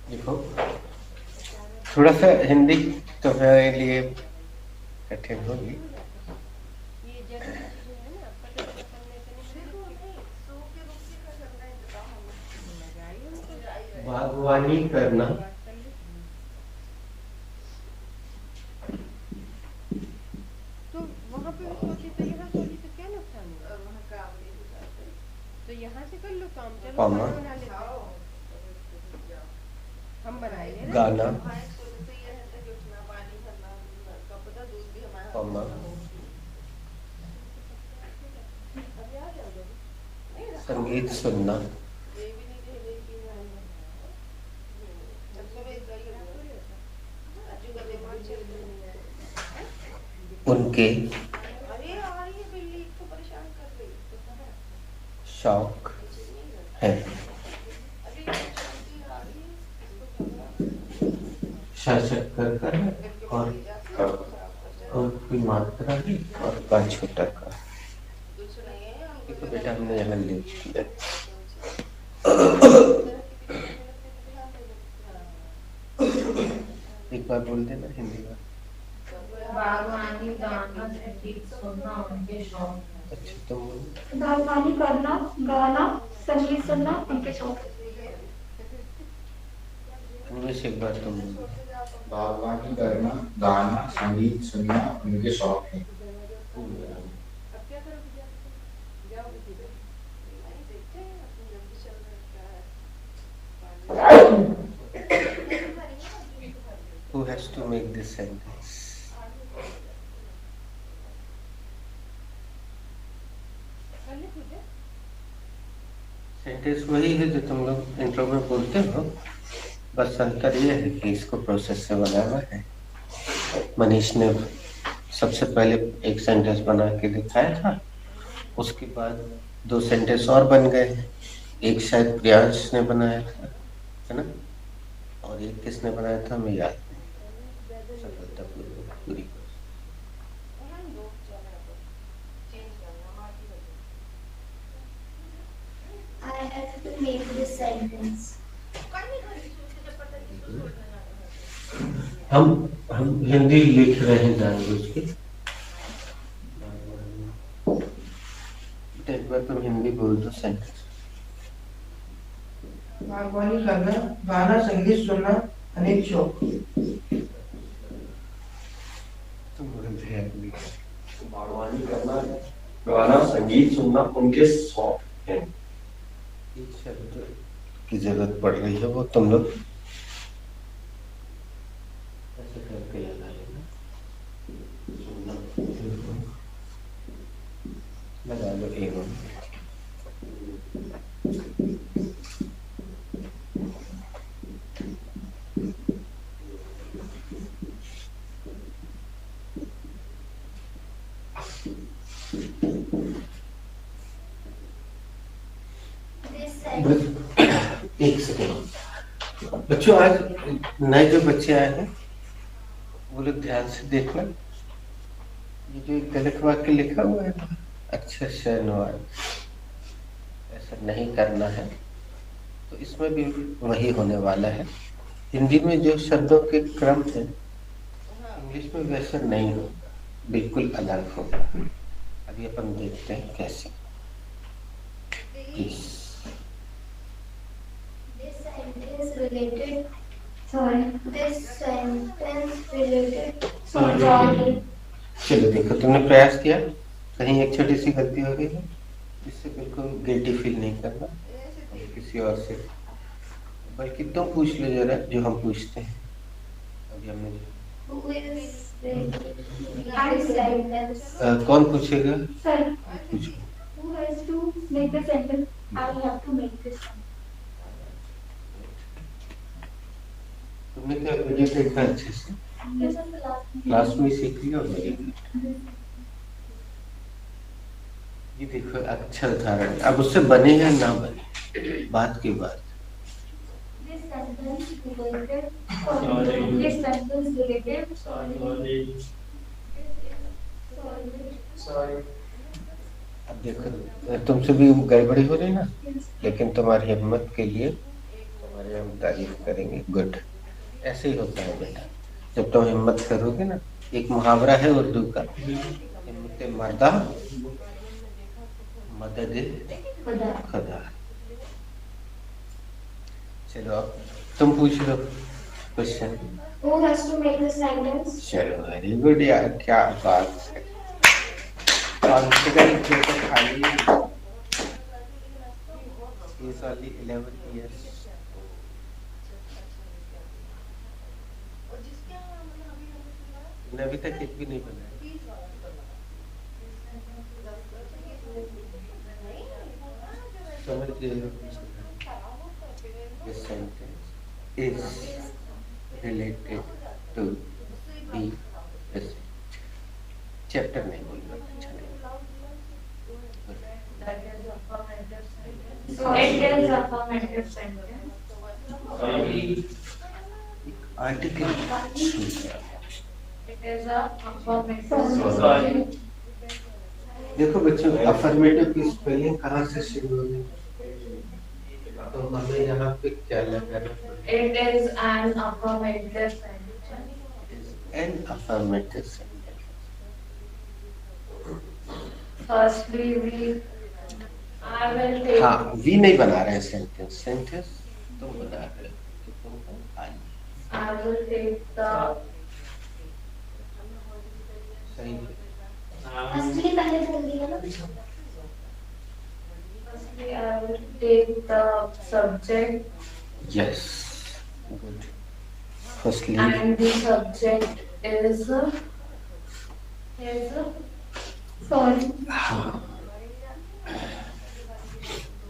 देखो, थोड़ा सा हिंदी तो मेरे लिए कठिन होगी। ये जरूरी चीजें है ना, पता चला करने के नहीं सो के रुक के का करना है बताओ हमें। लगाई उनको बागवानी करना। बात कर ली। तो वहाँ पे भी सोची तो यहाँ सोची तो क्या नुकसान है। और वहाँ काम भी हो जाता है तो यहाँ से कर लो काम। चलो कॉमा, खाना बना लेते हैं। हम बनाएंगे ना। गाना, तो ये रहता है कि उठना पानी भरना कपड़ा दूध भी हमारे हाथ कॉमा, में हो। अभी आ जाओगे नहीं रखा संगीत सुनना, ये भी नहीं कह रही कि सबको भी इतना ही होगा। अज्जू का दिमाग चल रहा है। उनके अरे आ रही है बिल्ली इसको परेशान कर रही तो कहाँ शौक नीचे नहीं है। है। अरे ये चलती आ रही है इसको झगड़ा शक्कर का है करके और बोली जाती है उसको खराब कर जाए। की मात्रा है और का छोटा का। कुछ नहीं है हमको देखो जो बेटा, हमने यहाँ लिख दिया। एक बार बोल देना हिंदी में। बागवानी गाना संगीत सुनना उनके शौक है। अच्छा, तुम बोलो। बागवानी करना, गाना, संगीत सुनना उनके शौक। इनमें से एक बार तुम बोलो। बागवानी करना, गाना, संगीत सुनना उनके शौक है। अब क्या करोगे जाओगे किधर नहीं देखते हैं अपनी जल्दी चल रहा है। Who has to make this sentence? Sentence वही है जो तुम लोग इंट्रो में बोलते हो, बस अंतर ये है कि इसको प्रोसेस से बना हुआ है। मनीष ने सबसे पहले एक सेंटेंस बना के दिखाया था, उसके बाद 2 सेंटेंस और बन गए हैं। एक शायद प्रियांश ने बनाया था, है ना, और एक किसने बनाया था हमें याद नहीं। सफलतापूर्वक पूरी। I have to make this sentence. हम हिंदी लिख रहे हैं जानबूझ के। एक बार तुम हिंदी बोल दो सेंटेंस। बागवानी करना, गाना, संगीत सुनना अनेक शौक। तुम बोल रहे हैं बागवानी करना, गाना, संगीत सुनना उनके शौक है। एक शब्द की जरूरत पड़ रही है, वो तुम लोग ऐसे करके लगा लेना। लगा लो एवं। एक सेकंड बच्चों, आज नए जो बच्चे आए हैं वो लोग ध्यान से देखना। ये जो एक गलत वाक्य लिखा हुआ है, अच्छा शैनवाज, ऐसा नहीं करना है। तो इसमें भी वही होने वाला है। हिंदी में जो शब्दों के क्रम है, इंग्लिश में वैसा नहीं होगा, बिल्कुल अलग होगा। अभी अपन देखते हैं कैसे। Please. This sentence related. Sorry. This sentence related. Sorry. चलो देखो, तुमने प्रयास किया, कहीं एक छोटी सी गलती हो गई है, इससे बिल्कुल गिल्टी फील नहीं करना। किसी और से, बल्कि तुम पूछ लो जरा जो हम पूछते हैं। अभी हमने Who is this sentence? कौन पूछेगा? Sir, पूछो। who has to make the sentence? I have to make this sentence. तुमने क्या वीडियो देखा अच्छे से? Yes, sir, the last. Class में सीख लिया होगा। ये देखो अक्षर धारण, अब उससे बने या ना बने बात की बात। This sentence related. This sentence related. Sorry. अब देखो तुमसे भी गड़बड़ी हो रही ना, लेकिन तुम्हारी हिम्मत के लिए हमारे हम तारीफ करेंगे। गुड, ऐसे ही होता है बेटा। जब तुम हिम्मत करोगे ना, एक मुहावरा है उर्दू का, हिम्मत मर्दा मदद खुदा। खुदा। चलो अब तुम पूछ लो question. Who has to make the sentence? चलो वेरी गुड यार, क्या बात है। कॉन्फिडेंस जो तो खाली is only 11 years. अभी तक एक भी नहीं बनाया। समझ गए? This sentence is related to the present. Chapter नहीं बोलना, अच्छा नहीं। That is affirmative sentence. So it is affirmative sentence. Article It is a affirmative sentence. देखो बच्चों, अफर्मेटिव की स्पेलिंग कहाँ से शुरू होगी? तो हमें यहाँ पे क्या लगाना पड़ेगा? It is an affirmative sentence. An affirmative sentence. Firstly, I will take. हाँ, वी नहीं बना रहे हैं सेंटेंस, सेंटेंस तुम बना रहे हो कि तुमको आनी। I will take the. सही है। Firstly पहले बोल दिया ना। Firstly, I will take the subject. Yes, good. Firstly, And the subject is Sorry. हाँ,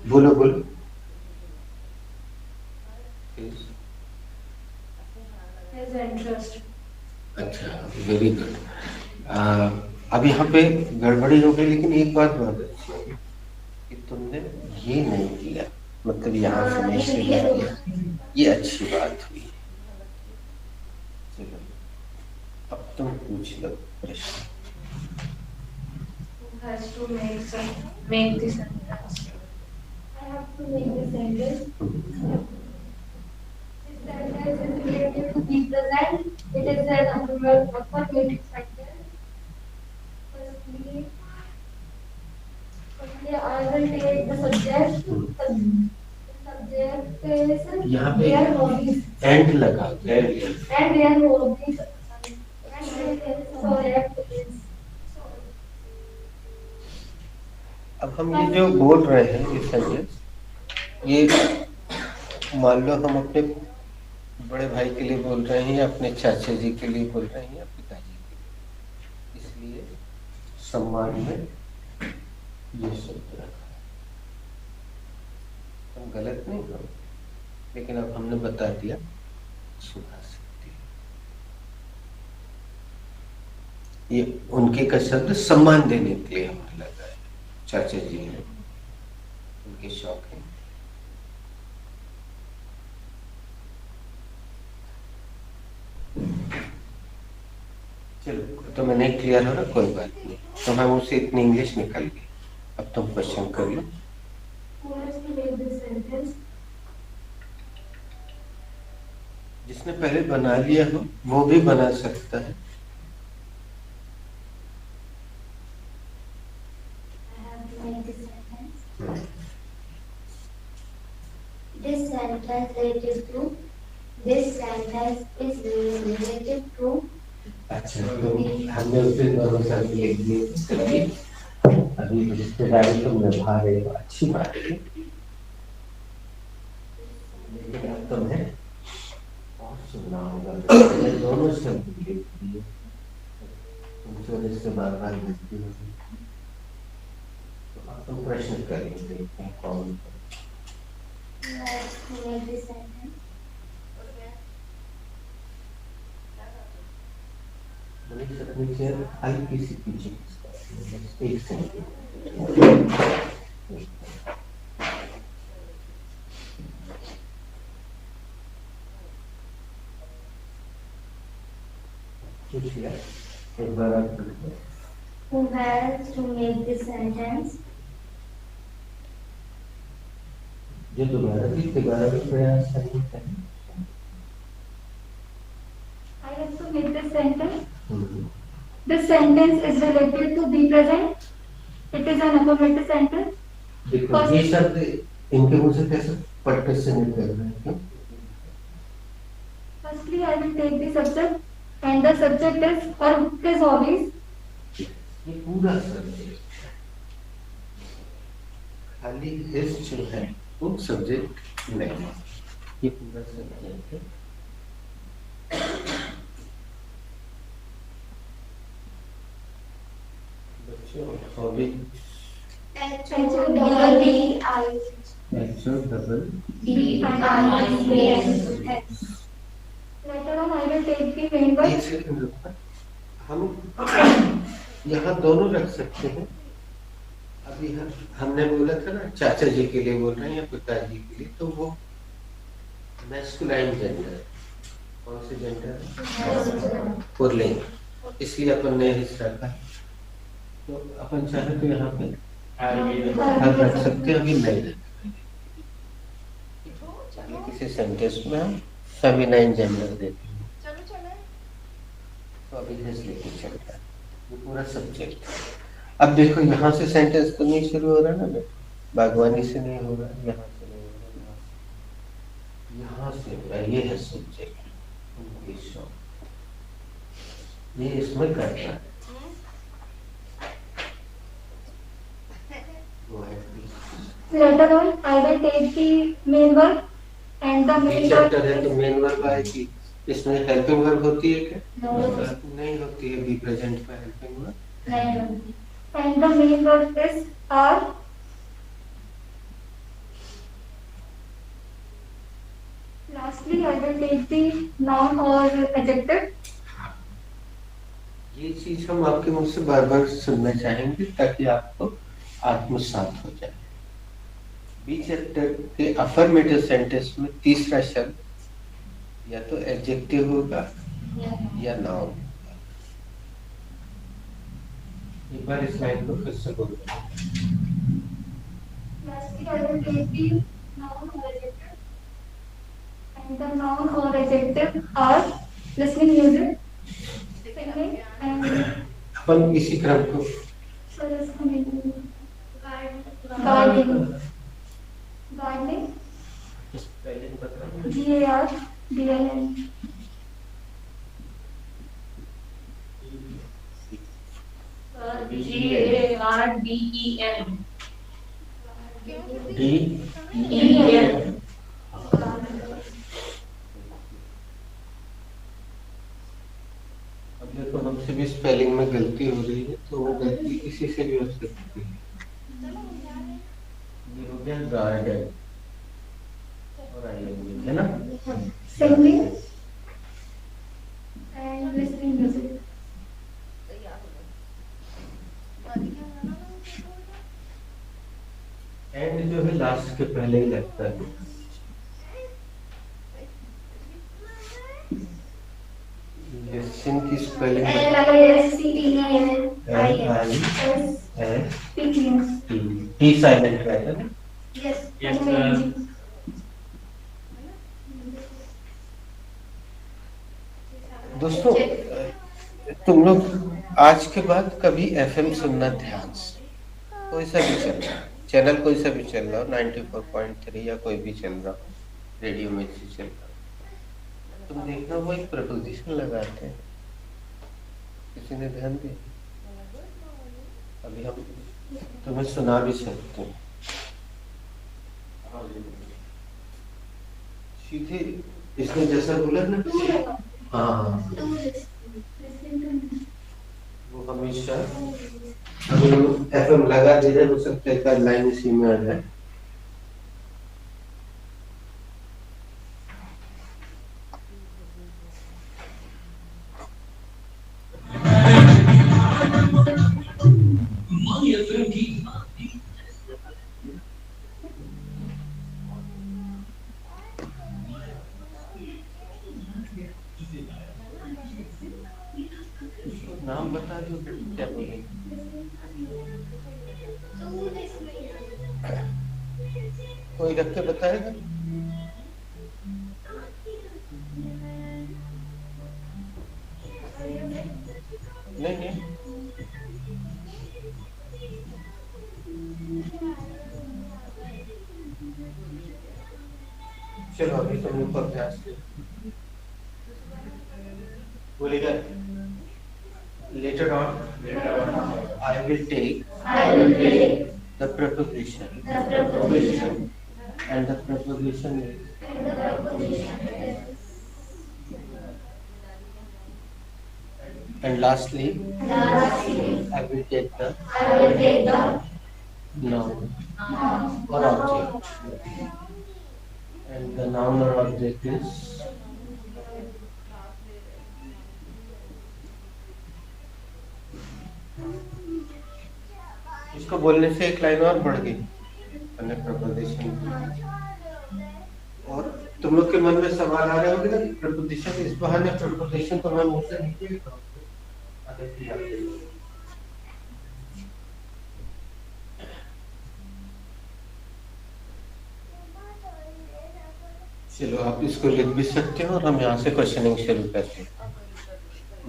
बोलो बोलो। Yes. his interest. अच्छा, वेरी गुड। अब यहाँ पे गड़बड़ी हो गई, लेकिन एक बात बहुत अच्छी है कि तुमने ये नहीं किया, मतलब यहाँ से नहीं शुरू किया, ये अच्छी बात हुई। चलो अब तुम पूछ लो प्रश्न। Who has to make the sentence? I have to make the sentence. This sentence is related to the present. It is an affirmative sentence. Firstly, I will take the subject. The subject is यहाँ पे their hobbies. And लगा, And their hobbies. And their subject is. अब हम ये जो बोल रहे हैं ये सेंटेंस, ये मान लो हम अपने बड़े भाई के लिए बोल रहे हैं या अपने चाचा जी के लिए बोल रहे हैं या पिताजी के लिए, इसलिए सम्मान में ये शब्द रखा है। हम गलत नहीं हो, लेकिन अब हमने बता दिया, सुना सकते हैं। ये उनके का शब्द सम्मान देने के लिए हमने लगाया। चाचा जी हैं, उनके शौक हैं। चलो तो मैं नहीं क्लियर हो रहा, कोई बात नहीं, तो हम उससे इतनी इंग्लिश निकल गई। अब तुम क्वेश्चन कर लो। Who has to make this sentence? जिसने पहले बना लिया हो वो भी बना सकता है। I have to make this sentence. This sentence related to. This sentence is related to. अच्छा, तो हमने उस दिन भरोसा लिख दिए, चलिए अभी रिश्तेदारी तुम निभा रहे हो, अच्छी बात है, लेकिन अब तुम्हें और सुनना होगा। मैंने दोनों शब्द लिख दिए, तुमसे रिश्ते बार लिखती होगी, तो अब तुम प्रश्न करेंगे, देखते हैं कौन। Who has to make this sentence? Manish अपनी चेयर हल्की सी पीछे एक सेकंड। एक बार आप Who has to make this sentence? जो दोबारा भी प्रयास करना चाहिए। I have to make this sentence. This sentence is related to be present. It is an affirmative sentence. देखो ये शब्द इनके मुंह से कैसे पट्टे से निकल रहे हैं, क्यों? Firstly, I will take the subject, and the subject is or his hobbies. ये पूरा सब्जेक्ट खाली इस जो है वो सब्जेक्ट नहीं, ये पूरा सब्जेक्ट है। बच्चों hobby Later on, I will take the main word. एक सेकंड रुकना, हम यहाँ दोनों रख सकते हैं। अभी हमने बोला था ना चाचा जी के लिए बोल रहे हैं या पिताजी के लिए, तो वो मैस्कुलाइन जेंडर, कौन से जेंडर? पुल्लिंग, इसलिए अपन ने हिस्सा रखा। तो अपन चाहे तो यहाँ पे हर रख सकते हैं, अभी नहीं रखेंगे। किसी सेंटेंस में हम फेमिनाइन जेंडर देते हैं, तो अभी हिज लेके चलता है, ये पूरा सब्जेक्ट। अब देखो यहाँ से सेंटेंस तो नहीं शुरू हो रहा ना बेटा, बागवानी से नहीं हो रहा, यहाँ से नहीं हो रहा, यहाँ से हो रहा, ये है सब्जेक्ट, ये इसमें कर रहा है। Later on, I will take the main verb, and the main verb chapter है तो मेन वर्ब आएगी। इसमें हेल्पिंग वर्ब होती है क्या? No. नहीं होती है, बी प्रेजेंट में helping verb. and the main verb is are. Lastly, I will take the noun or adjective. ये चीज हम आपके मुंह से बार बार सुनना चाहेंगे ताकि आपको आत्मसात हो जाए। बी चैप्टर के अफर्मेटिव सेंटेंस में तीसरा शब्द या तो एडजेक्टिव होगा या नाउन। एक बार इस लाइन को फिर से बोलो। Lastly, I will take the noun or adjective. And the noun or adjective are listening music, singing, and अपन इसी क्रम को gardening. Gardening. पहले बता। GARDENING. GARDEN. अब देखो हमसे भी स्पेलिंग में गलती हो रही है, तो वो गलती किसी से भी हो सकती है। ये हो गया गार्डन और आईएनजी, है ना? Singing and listening music. And जो है लास्ट के पहले ही लगता है। लिसन की स्पेलिंग टी साइलेंट रहता है ना? दोस्तों तुम लोग आज के बाद कभी एफएम सुनना ध्यान से, कोई सा भी चल रहा है चैनल, कोई सा भी चल रहा हो, 94.3 या कोई भी चल रहा हो, रेडियो में से चल रहा हो, तुम देखना वो एक प्रपोजिशन लगाते हैं, किसी ने ध्यान दिया? अभी हम तुम्हें सुना भी सकते हैं सीधे, इसने जैसा बोला ना, हाँ वो हमेशा अभी हम एफएम लगा दे रहे, हो सकता है एक लाइन इसी में आ जाए। नाम बता दो क्या बोलेंगे? कोई रख के बताएगा? नहीं नहीं, चलो अभी तुम लोग अभ्यास बोलेगा। Later on, I will take the preposition, and the preposition is, and lastly, I will take the noun or object, and the noun or object is इसको बोलने से एक लाइन और बढ़ गई अन्य प्रपोजिशन की। और तुम लोग के मन में सवाल आ रहे होंगे ना, प्रपोजिशन, इस बहाने प्रपोजिशन तो मैं मुंह से निकल रहा हूँ। चलो आप इसको लिख भी सकते हो और हम यहाँ से क्वेश्चनिंग शुरू करते हैं।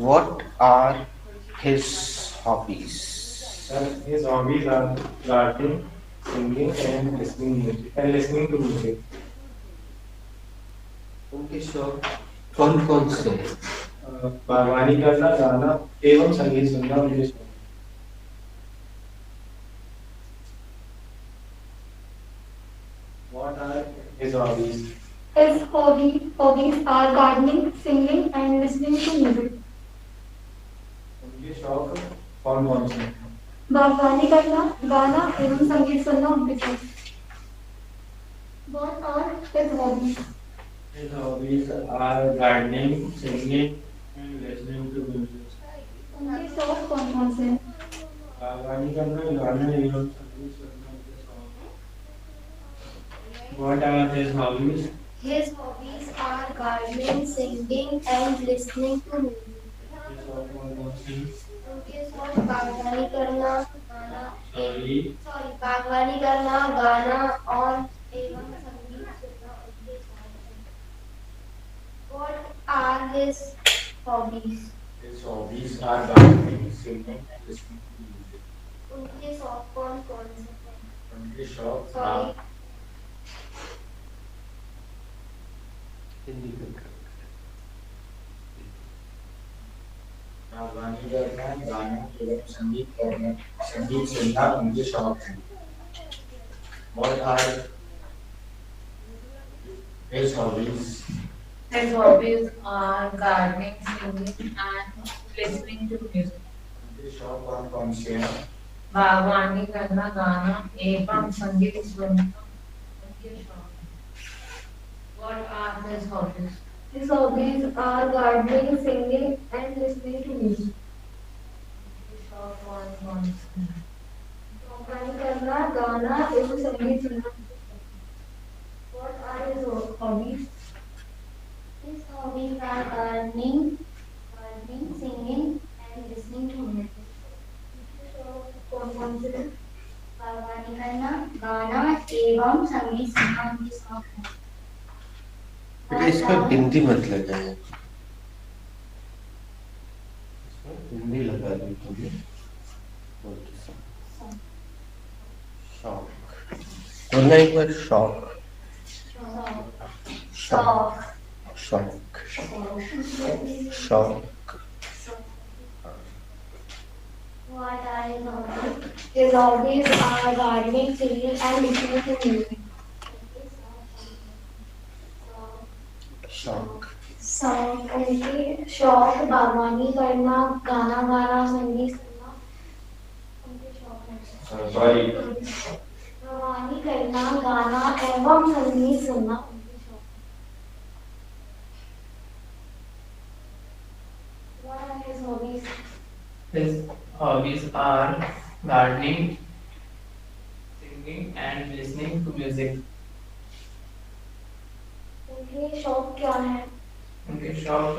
What are his hobbies? His hobbies are gardening, singing, and listening to music. उनके शौक कौन कौन से हैं? बागवानी करना, गाना एवं संगीत सुनना उनके शौक। What are his hobbies? His hobbies are gardening, singing, and listening to music. उनके शौक कौन कौन से हैं? बागवानी करना, गाना एवं संगीत सुनना उनके शौक। What are his hobbies? His hobbies are gardening, singing, and listening to music. उनके शौक कौन कौन से हैं? बागवानी करना, गाना एवं संगीत सुनना उनके शौक। What are his hobbies? His hobbies are gardening, singing, and listening to music. उनके शौक कौन कौन से हैं? उनके शौक बागवानी करना, Sorry. बागवानी करना, गाना और एवं संगीत सुनना उनके शौक हैं। What are his hobbies? His hobbies are gardening, singing, and listening to music. उनके शौक कौन कौन से हैं? उनके शौक Sorry. हिंदी में कर। बागवानी करना, गाना एवं संगीत सुनना उनके शौक हैं। What are his hobbies? His hobbies are gardening, singing, and listening to music. उनके शौक कौन कौन से हैं? बागवानी करना, गाना एवं संगीत सुनना उनके शौक हैं। What are his hobbies? His hobbies are gardening, singing, and listening to music. उनके शौक कौन कौन से हैं? बागवानी करना, गाना एवं संगीत सुनना। What are his hobbies? His hobbies are gardening, singing, and listening to music. कौन कौन से हैं? बागवानी करना, गाना एवं संगीत सुनना उनके शौक हैं। बेटा इसमें बिंदी मत लगाए, इसमें बिंदी लगा दी तुमने। शौक बोलना एक बार, शौक शौक शौक शौक। What are his hobbies? His hobbies are gardening, singing, and listening to music. शौक उनके शौक बागवानी करना, गाना गाना, संगीत सुनना उनके शौक हैं। Sorry. बागवानी करना, गाना एवं संगीत सुनना उनके शौक हैं। What are his hobbies? His hobbies are gardening, singing, and listening to music. उनके शौक क्या हैं? उनके शौक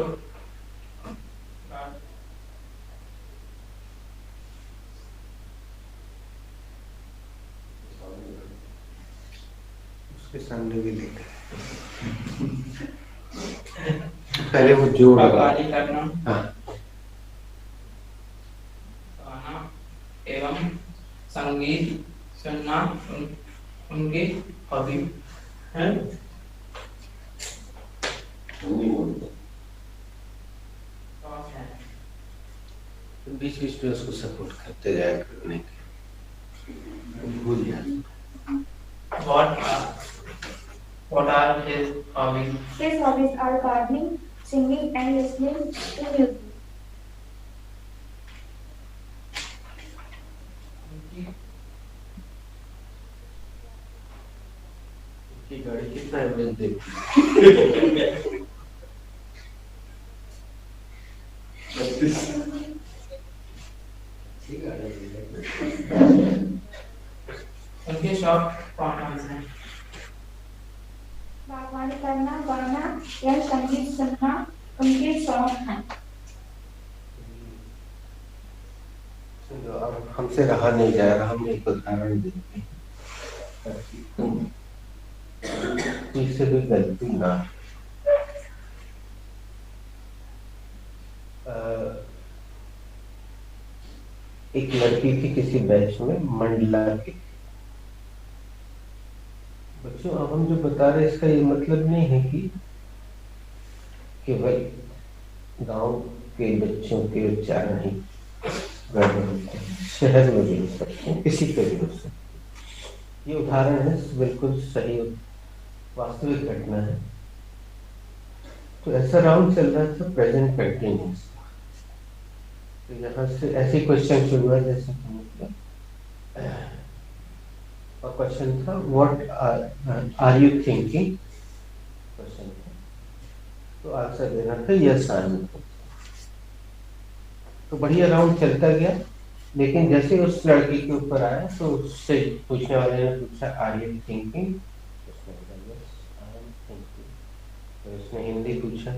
उसके उसके सामने भी लिखा है। पहले वो जोड़ लगा। कव्वाली करना, हाँ गाना एवं संगीत सुनना उनकी हॉबी है। शौक है। बीच बीच में उसको सपोर्ट करते जाए करने के, भूल जाए। What are his hobbies? His hobbies are gardening, singing, and listening to music. उसकी गाड़ी कितना एवरेज देती उनके शौक कौन से हैं? बागवानी करना, गाना या संगीत सुनना उनके शौक हैं। चलो अब हमसे रहा नहीं जा रहा, हम एक उदाहरण देते हैं इससे कोई गलती ना। एक लड़की थी किसी बैच में, मंडला की। बच्चों अब हम जो बता रहे हैं इसका ये मतलब नहीं है कि केवल गांव के बच्चों के उच्चारण ही गड़बड़ होते हैं, शहर में भी हो सकते हैं, किसी पे भी हो सकते हैं। ये उदाहरण है, बिल्कुल सही वास्तविक घटना है। तो ऐसा राउंड चल रहा था प्रेजेंट कंटिन्यूअस। तो यहाँ से ऐसे क्वेश्चन शुरू हुआ जैसे और क्वेश्चन था what are you thinking, question था। तो आंसर देना था यस आई एम। तो बढ़िया राउंड चलता गया, लेकिन जैसे उस लड़की के ऊपर आया तो उससे पूछने वाले ने पूछा आर यू थिंकिंग, उसने बोला यस आई एम थिंकिंग। तो उसने हिंदी पूछा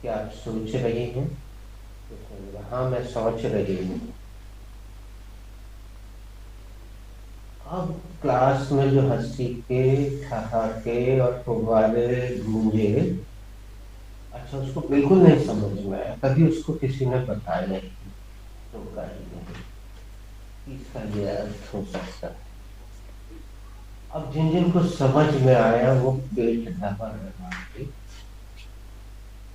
कि आप सोच रही हैं, तो उसने बोला हाँ मैं सोच रही हूँ। अब क्लास में जो हंसी के ठहाके और फुव्वारे गूंजे, अच्छा उसको बिल्कुल नहीं समझ में आया, कभी उसको किसी ने बताया नहीं, रोका ही नहीं इसका ये अर्थ हो सकता है। अब जिन जिन को समझ में आया वो पेट दबा लगा के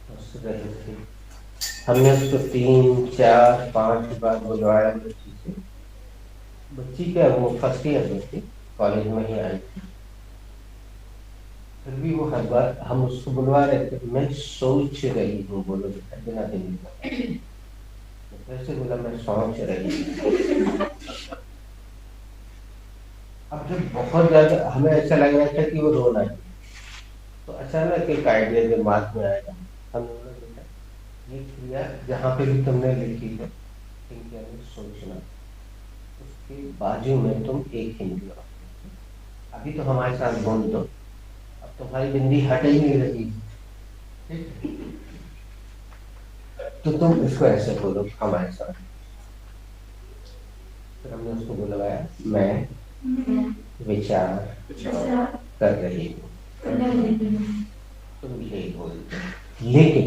हंस रहे थे। हमने उसको 3, 4, 5 बार बुलवाया बच्ची से। बच्ची क्या, वो फर्स्ट ईयर में थी, कॉलेज में ही आई थी, फिर भी वो हर बार हम उसको बुलवा रहे थे। मैं सोच रही हूँ, बोलो बेटा बिना हिंदी का। ऐसे बोला मैं सोच रही हूँ। अब जब बहुत ज्यादा हमें ऐसा लग रहा था कि वो रोना है, तो अचानक एक आइडिया दिमाग में आया। हमने बोला बेटा ये क्रिया जहाँ पे भी तुमने लिखी है think यानी सोचना, उसके बाजू में तुम एक हिंदी और, अभी तो हमारे साथ बोल दो, अब तुम्हारी बिंदी हट ही नहीं रही, तो तुम इसको ऐसे बोलो हमारे साथ। फिर हमने उसको बुलवाया, मैं विचार कर रही हूँ, तुम यही बोलते। लेकिन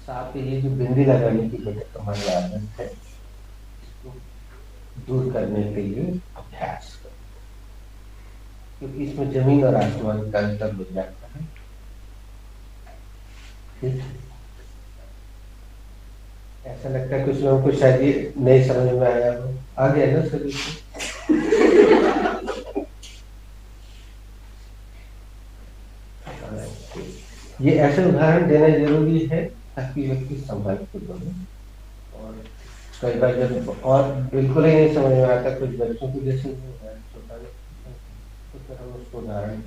साथ ही ये जो बिंदी लगाने की बेटा तुम्हारी आदत है, इसको दूर करने के लिए अभ्यास करो, क्योंकि इसमें जमीन और आसमान का अंतर हो जाता है। ठीक, ऐसा लगता है कुछ लोगों को शायद ये नहीं समझ में आया हो, आ गया ना सभी को। ये ऐसे उदाहरण देना जरूरी है ताकि व्यक्ति संभाल के बोले। और कई बार जब और बिल्कुल ही नहीं समझ में आता कुछ बच्चों को, जैसे छोटा तो फिर हम उसको उदाहरण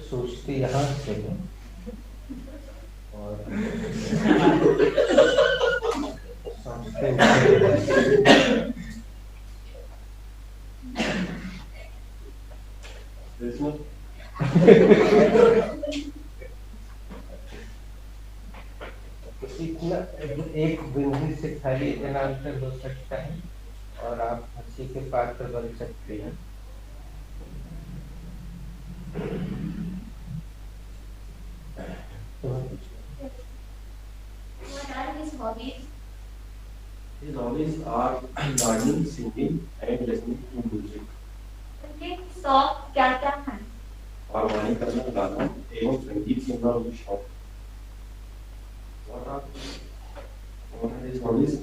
सोचते यहाँ से हैं और इतना एक बिंदी से खाली इतना अंतर हो सकता है और आप हंसी के पात्र बन सकते हैं। What are his hobbies? His hobbies are gardening, singing, and listening to music. उनके शौक क्या क्या हैं? बागवानी करना, गाना एवं संगीत सुनना उनकी शौक है। What are his hobbies?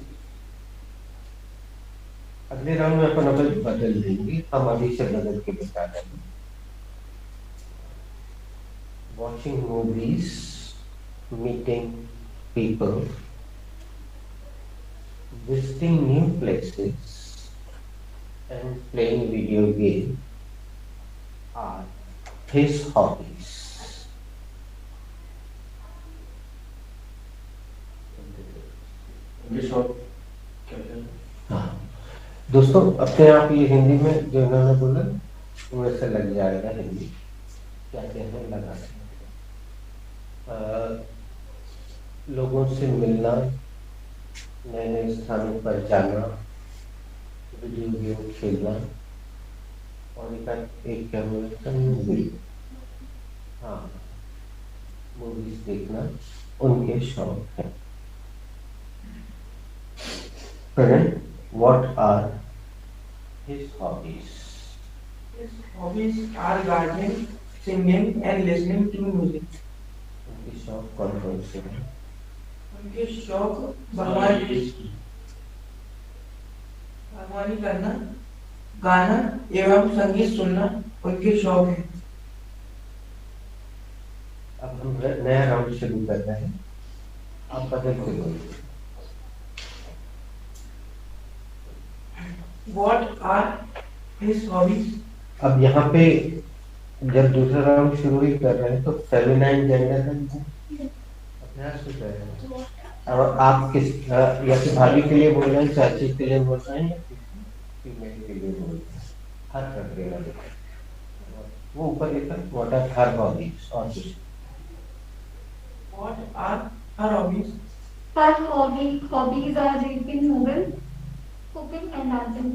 अगले राउंड में अपन अगर बदल देंगे, हम अभी से बदल के बता रहे हैं। Watching movies, meeting people, visiting new places, and playing video games are his hobbies. उनके शौक क्या क्या हैं? हाँ दोस्तों, अपने आप ये हिंदी में जो इन्होंने बोला वैसे लग जाएगा। हिंदी क्या क्या है लगा सकते। लोगों से मिलना, नए नए स्थानों पर जाना, वीडियो गेम खेलना, और एक क्या बोला था, मूवी। हाँ, मूवीज देखना उनके शौक है। Correct. What are his hobbies? His hobbies are gardening, singing, and listening to music. उनके शौक कौन कौन से हैं? उनके शौक बागवानी करना, गाना एवं संगीत सुनना उनके शौक है। अब हम नया राउंड शुरू कर रहे हैं। आप बदल के बोलिए। What are his hobbies? अब यहाँ पे जब दूसरा राउंड शुरू ही कर रहे हैं तो फेमिनाइन जेंडर है, अभ्यास हो जाएगा। अब आप किस या तो भाभी के लिए बोल रहे हैं, चाची के लिए बोल रहे हैं, या फीमेल के लिए बोल रहे हैं, हर प्रक्रिया वो ऊपर लिखा व्हाट आर हर हॉबीज और कुछ। What are her hobbies? Her hobbies are reading novels, cooking and dancing.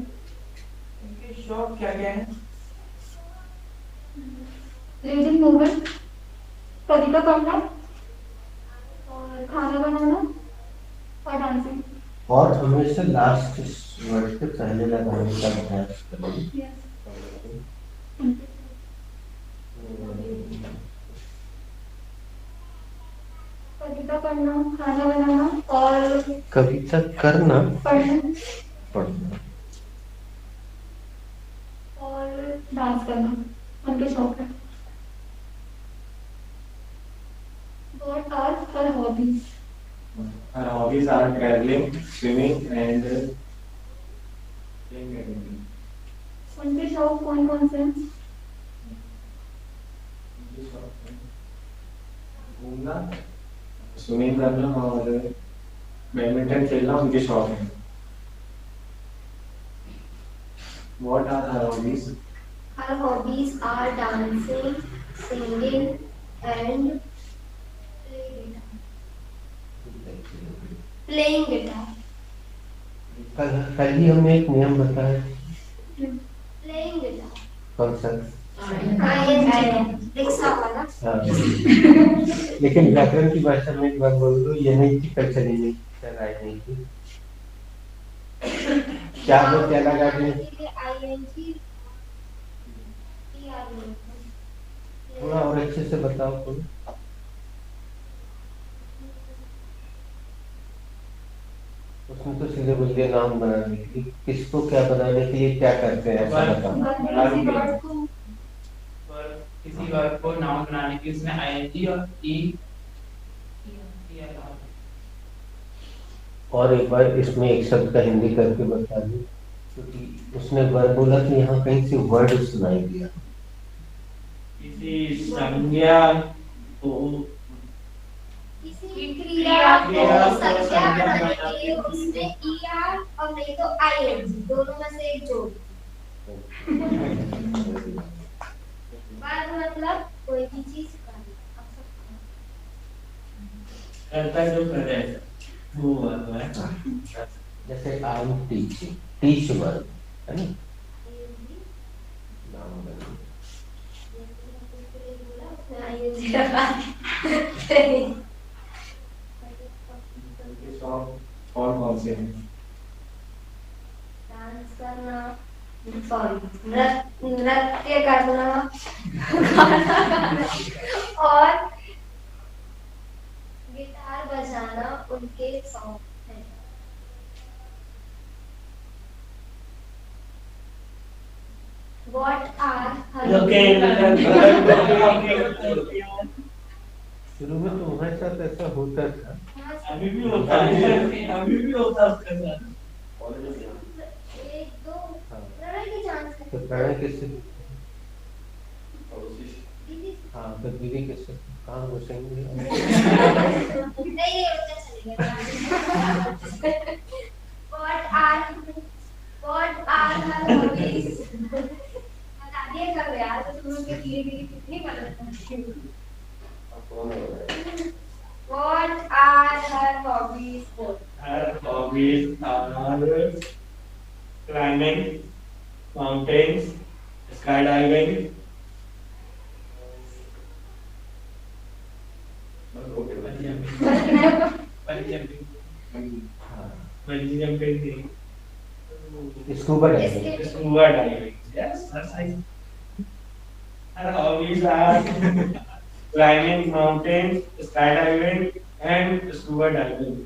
उनके शौक क्या क्या हैं? Reading novels, कविता पढ़ना और खाना बनाना और डांसिंग। और हमेशा लास्ट वर्ड के पहले लगाने का अभ्यास करें। कविता पढ़ना, खाना बनाना और कविता करना, पढ़ना और डांस करना उनके शौक है। What are her hobbies? Her hobbies are traveling, swimming, and playing badminton. उनके शौक कौन कौन से हैं? उनके शौक हैं घूमना, स्विमिंग करना और बैडमिंटन खेलना उनके शौक हैं। What are her hobbies? Her hobbies are dancing, singing and playing guitar. कल ही हमने एक नियम बताया। Playing guitar. कौन सा? रिक्शा वाला। हाँ। लेकिन व्याकरण की भाषा में एक बार बोल दो, ये नहीं कि कल चली गई, कल आई नहीं थी। क्या वो क्या लगा दें? थोड़ा और अच्छे से बताओ तुम। उसमें तो सीधे बोल दिया नाम बनाने के लिए। किसको क्या बनाने के लिए क्या करते हैं ऐसा बताओ। किसी वर्ब को नाउन बनाने के उसमें आईएनजी और ई और एक बार इसमें एक शब्द का हिंदी करके बता दी, क्योंकि उसने वर्ब बोला कि यहाँ कहीं से वर्ड सुनाई दिया। किसी संज्ञा को किसी क्रिया को संज्ञा बनाने के लिए उसने ईआर और नहीं तो आईएनजी दोनों में से एक जोड़। वर्ब मतलब कोई भी चीज करता जो कर रहा है वो वर्ब है। जैसे I am teaching, teach verb है ना, नाउन बन ING लगा दी। उनके शौक कौन कौन से हैं? डांस करना, सॉरी नृत्य करना और गिटार बजाना उनके शौक हैं। What are her शुरू में तुम्हारे साथ ऐसा होता था। अभी भी होता है, अभी भी होता है उसके साथ। एक दो प्रणय की चांस तो प्रणय किससे? दीदी हाँ तो दीदी किससे? कहाँ घुसेंगे? नहीं उधर चलेगा। What are her hobbies? बता दिया करो यार, तो तुम लोग के धीरे धीरे कितनी मदद करती हो। What are her hobbies? Her hobbies are climbing mountains, skydiving, bungee jumping, scuba diving. scuba diving. Yes, that's right. Her hobbies are climbing mountains, skydiving, and scuba diving.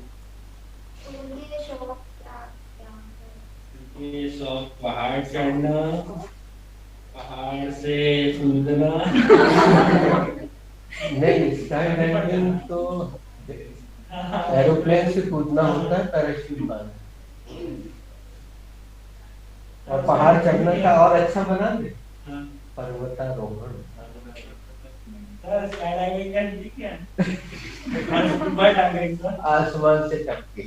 उनके शौक क्या हैं? ये सब पहाड़ चढ़ना, पहाड़ से कूदना, नहीं, स्काई डाइविंग तो एरोप्लेन से कूदना होता है, पैराशूट बांधना। और पहाड़ चढ़ने का और अच्छा बना दे, पर्वतारोहण। स्काईडाइविंग का ठीक है, और स्कूबा डाइविंग का आसमान से टपके।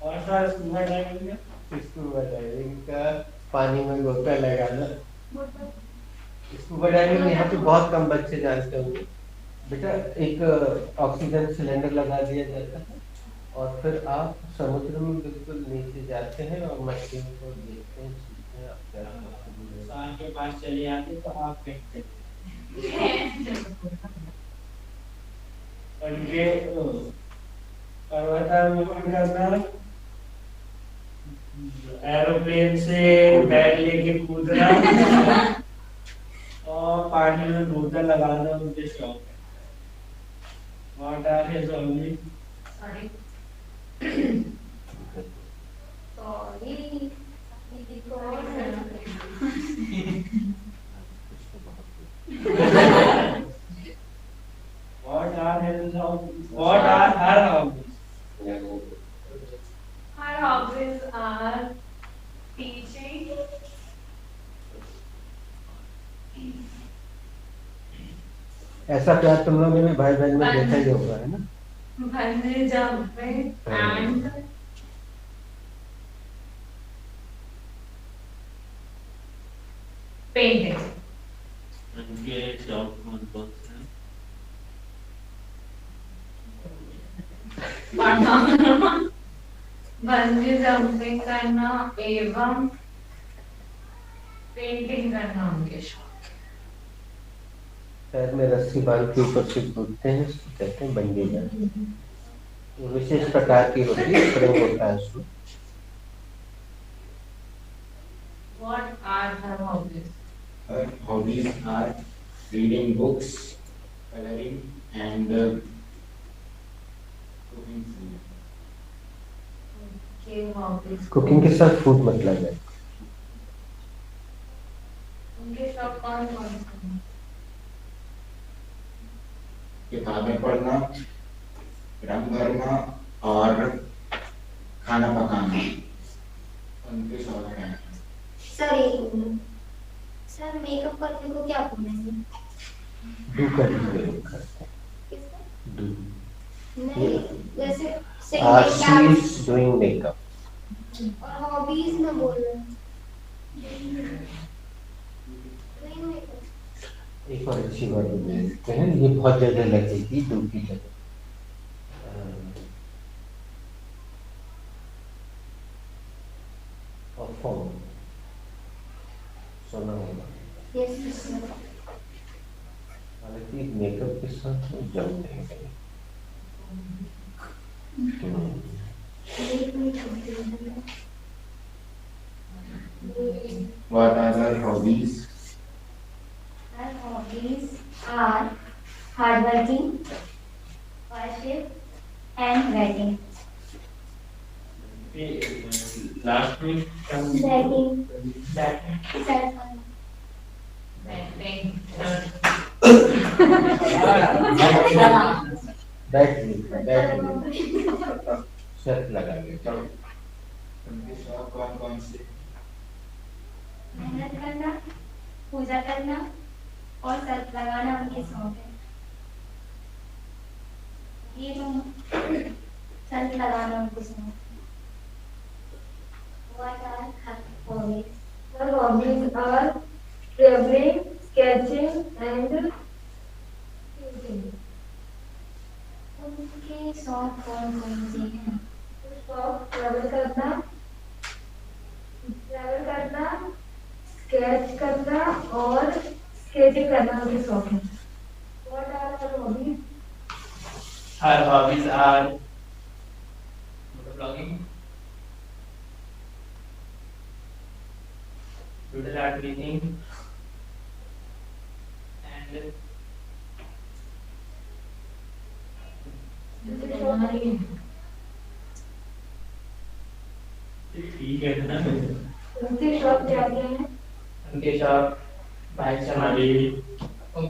और सर स्कूबा डाइविंग का स्कूबा डाइविंग का पानी में गोता लगाना। स्कूबा डाइविंग यहाँ पे बहुत कम बच्चे जानते होंगे। बेटा एक ऑक्सीजन सिलेंडर लगा दिया जाता है और फिर आप समुद्र में बिल्कुल नीचे जाते हैं और मछलियों को देखते हैं, सीखते हैं, आप क्या करते हैं। सांप के पास चले आते तो आप फेंकते उनके पर्वतारोहण करना, एरोप्लेन से बैग लेके कूदना और पानी में गोता लगाना उनके शौक है। What are his hobbies? Sorry. Sorry, दीदी को What are his hobbies? What are her hobbies? Her hobbies are teaching, ऐसा प्यार तुम लोगों ने भी भाई बहन में देखा ही होगा, है ना? bungee jumping, and painting. उनके शौक कौन कौन से हैं? बंजी जंपिंग करना एवं पेंटिंग करना उनके शौक। पैर में रस्सी बांध के ऊपर से कूदते हैं, इसको कहते हैं बंजी जंपिंग। वो विशेष प्रकार की होती है, स्प्रिंग होता है उसमें। What are her hobbies? Her hobbies are reading books, coloring, and cooking food. उनके hobbies कुकिंग के साथ फूड मतलब है। उनके शौक कौन कौन से हैं? किताबें पढ़ना, रंग भरना और खाना पकाना उनके शौक हैं। सर एक मिनट, सर मेकअप करने को क्या बोलेंगे? डू करेंगे किसका? डू। नहीं, जैसे she singing is doing makeup. और हॉबीज में बोल रहे हैं। Doing makeup. एक और अच्छी बात बोलते हैं, ये बहुत जगह लगेगी, डू की जगह। परफॉर्म, सुना होगा। Yes, sister. हालांकि मेकअप के साथ तो जम नहीं गई। What are her hobbies? Her hobbies are hardworking, worship, and writing. Last में क्या Writing. That Acting. बैठ शर्त लगा ले चलो। उनके शौक कौन कौन से? मेहनत करना, पूजा करना और सत लगाना उनके शौक है। ये संत लगाना उनके शौक है। What are her hobbies? Her hobbies are traveling, sketching, and painting. उनके शौक कौन कौन से हैं? शौक ट्रैवल करना, स्केच करना और स्केचिंग करना उनके शौक है। What are her hobbies? Her hobbies are vlogging, doodle art painting, and ठीक है ना? उनके शौक क्या क्या हैं? उनके शौक बाइक चलाना,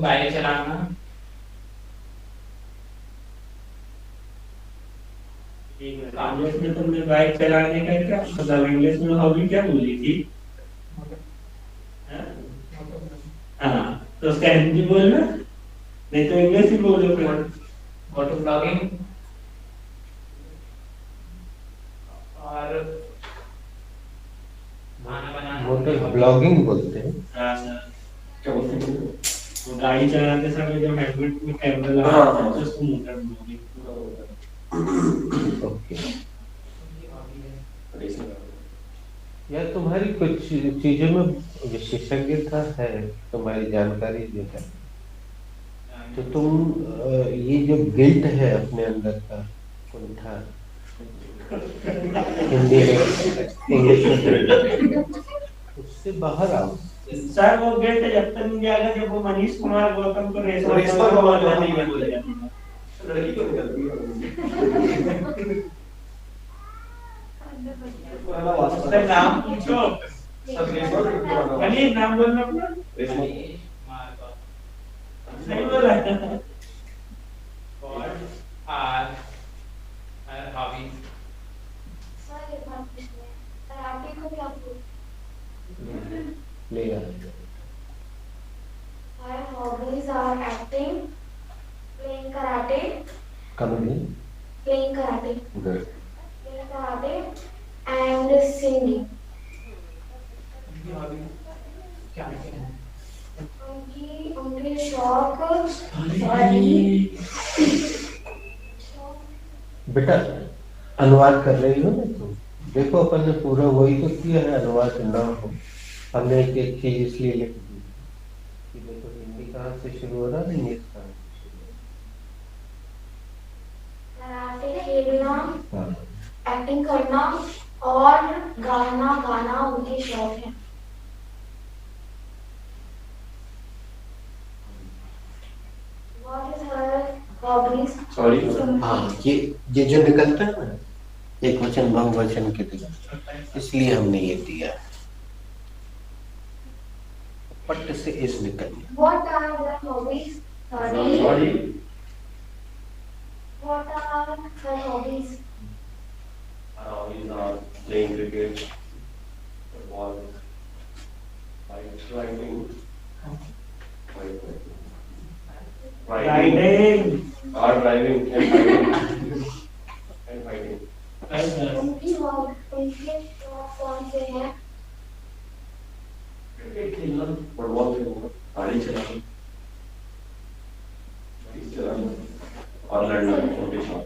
बाइक चलाना, इंग्लिश में तुमने बाइक चलाने का क्या मतलब इंग्लिश में हॉबी क्या बोली थी? हाँ तो उसका हिंदी बोलना नहीं तो इंग्लिश ही बोलो फिर। मोटो ब्लॉगिंग और खाना बनाना। मोटर ब्लॉगिंग बोलते हैं। क्या बोलते हैं वो गाड़ी चलाते समय जो हेलमेट में कैमरा लगाते हैं उसको मोटर ब्लॉगिंग। ओके यार तुम्हारी कुछ चीजों में विशेषज्ञता है, तुम्हारी जानकारी जो है, तो तुम ये जो गिल्ट है अपने अंदर का कुंठा, हिंदी में इंग्लिश में, उससे बाहर आओ। सर वो गिल्ट जब तक नहीं जाएगा जब वो मनीष कुमार गौतम को रेशमा भगवान नहीं बोल जाएगा। लड़की को गलती है। उसका नाम पूछो। मनीष नाम बोलना अपना। नहीं बोला। What are her hobbies? Sir एक बात पूछनी है, कराटे को क्या बोलते हैं? ले आ Her hobbies are acting, playing karate, comment good playing karate, and singing. क्या है? उनके शौक बेटा अनुवाद कर रही हो ना तुम, देखो अपन ने पूरा वही तो किया है, अनुवाद ना हो। हमने एक एक चीज इसलिए लिख दी कि देखो हिंदी कहाँ से शुरू हो रहा है, इंग्लिश कहाँ से शुरू हो कराटे खेलना, रहा है। हाँ एक्टिंग करना और गाना उनके शौक है। What is her hobbies? Sorry? हाँ, ये जो निकलता है ना एक वचन बहुवचन के लिए, इसलिए हमने ये दिया है। पट से इस निकलने। What are her hobbies? Sorry? What are her hobbies? Our hobbies are playing cricket, football, bike riding, Riding. car driving and fighting. And fighting. उनके शौक कौन से हैं? क्रिकेट खेलना, फुटबॉल खेलना, गाड़ी चलाना, बाइक चलाना और लड़ना उनके शौक।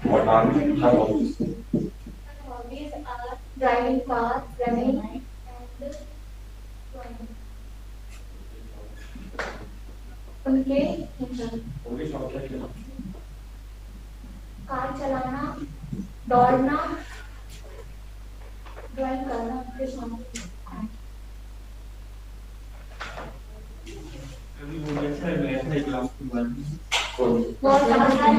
What are her hobbies? Her hobbies are driving cars, running, and उनके उनके शौक है क्या? कार चलाना, दौड़ना, ड्राइंग करना उनके शौक है। अभी वो बैठा है क्लास के बाद बहुत आसान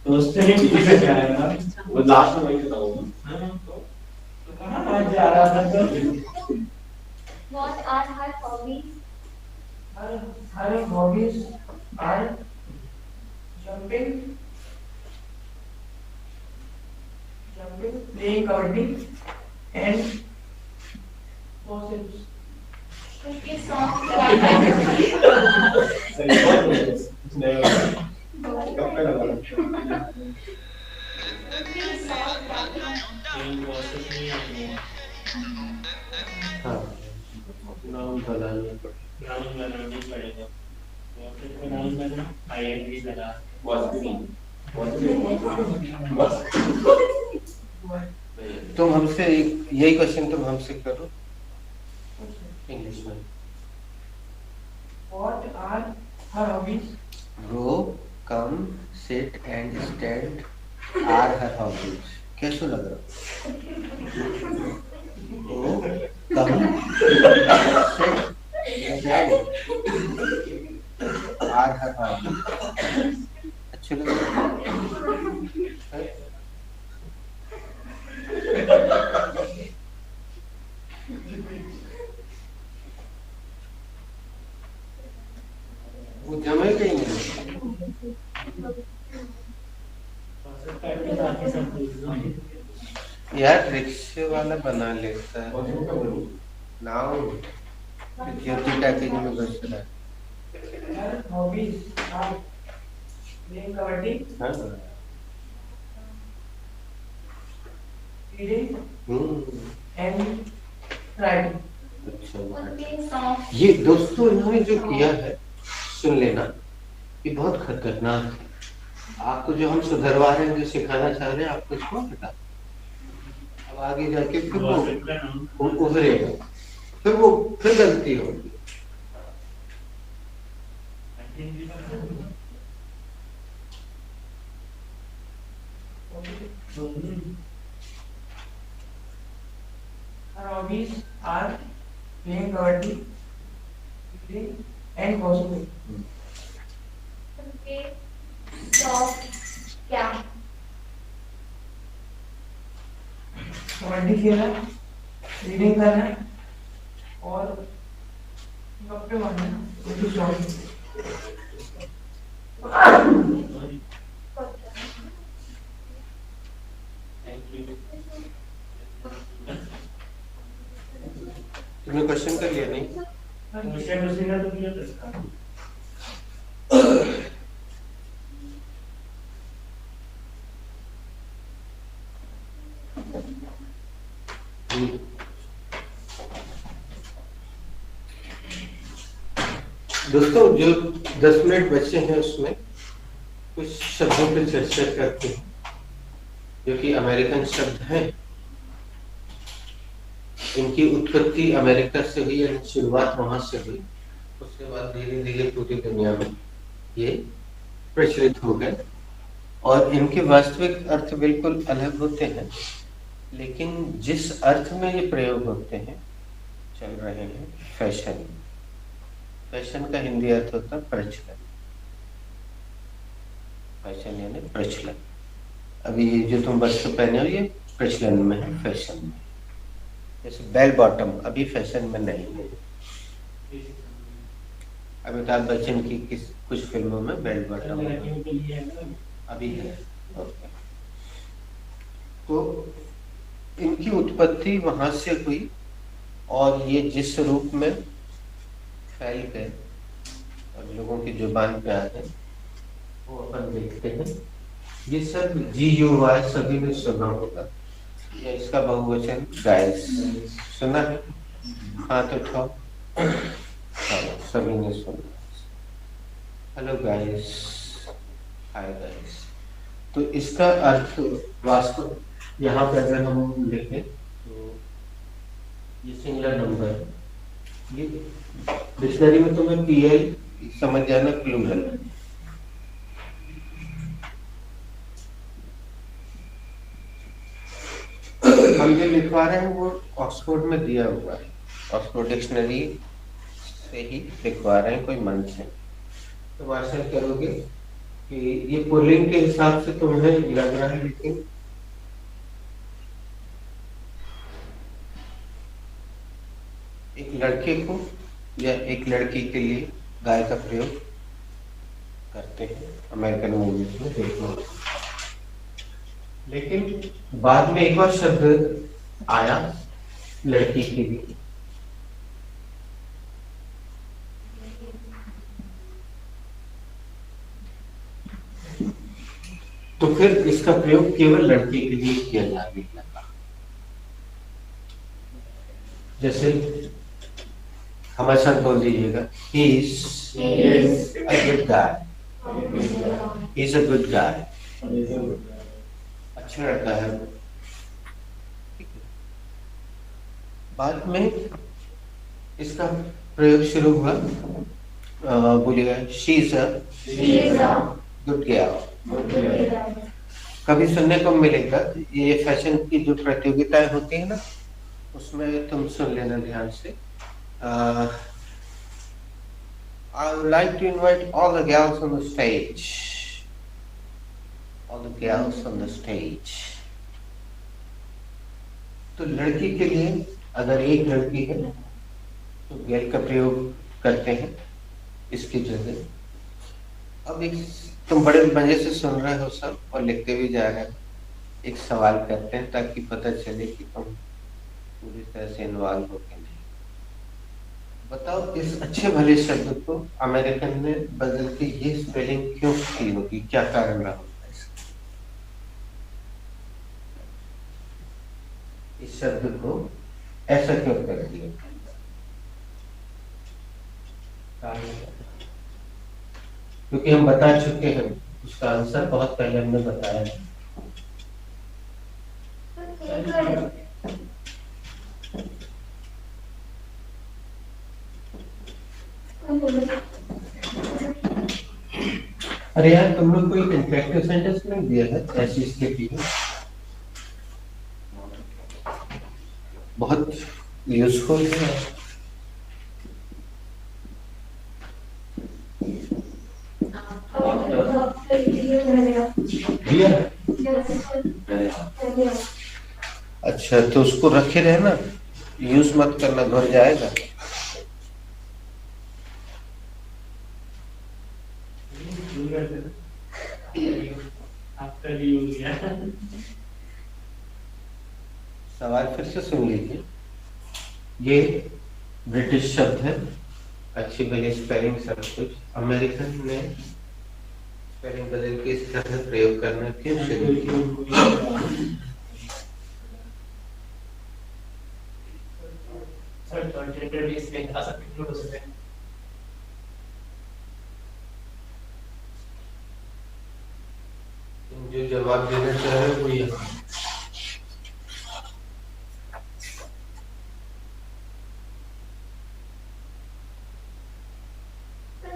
तो उससे नहीं पीछे से आएगा। वो लास्ट में वही बताऊंगा। तो कहाँ आज जा रहा था तो What are her hobbies? Her hobbies are jumping, playing kabaddi, and gossips. उनके सॉन्ग कब पे लगा? हाँ नाम बनाने नाम बनाना पड़ेगा। गोसिप को नाम करना आईएनजी लगा। तुम हमसे यही क्वेश्चन तुम हमसे करो इंग्लिश में। What are her hobbies? Go, come, sit and stand are her hobbies. कैसे लग रहा? Go, come, sit, stand are her hobbies. अच्छे लग रहा है? वो जमे कहीं नहीं। यार रिक्शे वाला बना लेता है नाउ ज्योति टैक्सी में घुस रहा है। Her hobbies are playing kabaddi, हाँ? reading, and riding. अच्छा उनके सॉन्ग ये दोस्तों इन्होंने जो किया है सुन लेना, ये बहुत खतरनाक है। आपको जो हम सुधरवा रहे हैं, जो सिखाना चाह रहे हैं, आपको इसको हटा। अब आगे जाके फिर वो उभरेगा, फिर गलती होगी। Her hobbies are playing kabaddi, reading, and gossiping. उनके शौक क्या? कबड्डी खेलना, रीडिंग करना और गप्पे मारना, उनकी शौक है। तुमने क्वेश्चन कर लिया नहीं? क्वेश्चन उसी ने तो किया था इसका। दोस्तों जो 10 मिनट बचे हैं उसमें कुछ शब्दों पर चर्चा करते हैं जो कि अमेरिकन शब्द हैं। इनकी उत्पत्ति अमेरिका से हुई, यानी शुरुआत वहां से हुई। उसके बाद धीरे धीरे पूरी दुनिया में ये प्रचलित हो गए और इनके वास्तविक अर्थ बिल्कुल अलग होते हैं, लेकिन जिस अर्थ में ये प्रयोग होते हैं चल रहे हैं फैशन। फैशन का हिंदी अर्थ होता है प्रचलन। फैशन यानी प्रचलन। अभी ये जो तुम वस्त्र पहने हो ये प्रचलन में है, फैशन में। जैसे बेल बॉटम अभी फैशन में नहीं है। अमिताभ बच्चन की कुछ फिल्मों में बेल बॉटम अभी है। तो इनकी उत्पत्ति वहां से हुई और ये जिस रूप में फैल गए और लोगों की जुबान पे आ गए वो अपन देखते हैं। ये सब GUY सभी ने सुना होगा, या इसका बहुवचन गाइस सुना है? हाथ उठाओ। हाँ, सभी ने सुना। Hello guys, hi guys. तो इसका अर्थ वास्तव यहाँ पे अगर हम लिखें तो ये सिंगुलर नंबर, ये डिक्शनरी में तुम्हें PL समझ जाना प्लूरल। हम जो लिखवा रहे हैं वो ऑक्सफोर्ड में दिया हुआ है, ऑक्सफोर्ड डिक्शनरी से ही लिखवा रहे हैं, कोई मन से। तो ऐसा करोगे कि ये पुल्लिंग के हिसाब से तुम्हें लग रहा है, लेकिन एक लड़के को या एक लड़की के लिए गाय का प्रयोग करते हैं अमेरिकन मूवीज में देखो। लेकिन बाद में एक और शब्द आया लड़की के लिए, तो फिर इसका प्रयोग केवल लड़के के लिए किया जाने लगा। जैसे हमारे साथ बोल दीजिएगा, he is a good guy, he is a good guy, अच्छा लड़का है। बाद में इसका प्रयोग शुरू हुआ, बोलिएगा she is a good girl। कभी सुनने को मिलेगा, ये फैशन की जो प्रतियोगिताएं होती है ना, उसमें तुम सुन लेना ध्यान से। I would like to invite all the girls on the stage. All the girls on the stage. तो लड़की के लिए अगर एक लड़की है तो गर्ल का प्रयोग करते हैं इसकी जगह। अब एक तुम बड़े मजे से सुन रहे हो सब और लिखते भी जा रहे हो, एक सवाल करते हैं ताकि पता चले कि तुम पूरी तरह से इन्वॉल्व हो के नहीं। बताओ, इस अच्छे भले शब्द को अमेरिकन ने बदल के ये स्पेलिंग क्यों की होगी, क्या कारण रहा होगा इसका? इस शब्द को ऐसा क्यों कर दिया? क्योंकि हम बता चुके हैं, उसका आंसर बहुत पहले हमने बताया है। अरे यार, तुम लोग कोई इंटरेक्टिव सेंटेंस नहीं दिया है ऐसी स्थिति में, बहुत यूजफुल है। अच्छा, तो उसको रखे रहना, यूज मत करना, घुल जाएगा। सवाल फिर से सुन लीजिए। ये ब्रिटिश शब्द है, अच्छी भली स्पेलिंग सब कुछ। अमेरिकन ने स्पेलिंग बदल के इस तरह प्रयोग करना क्यों शुरू किया? तुम जो जवाब देना चाह रहे हो वो यहाँ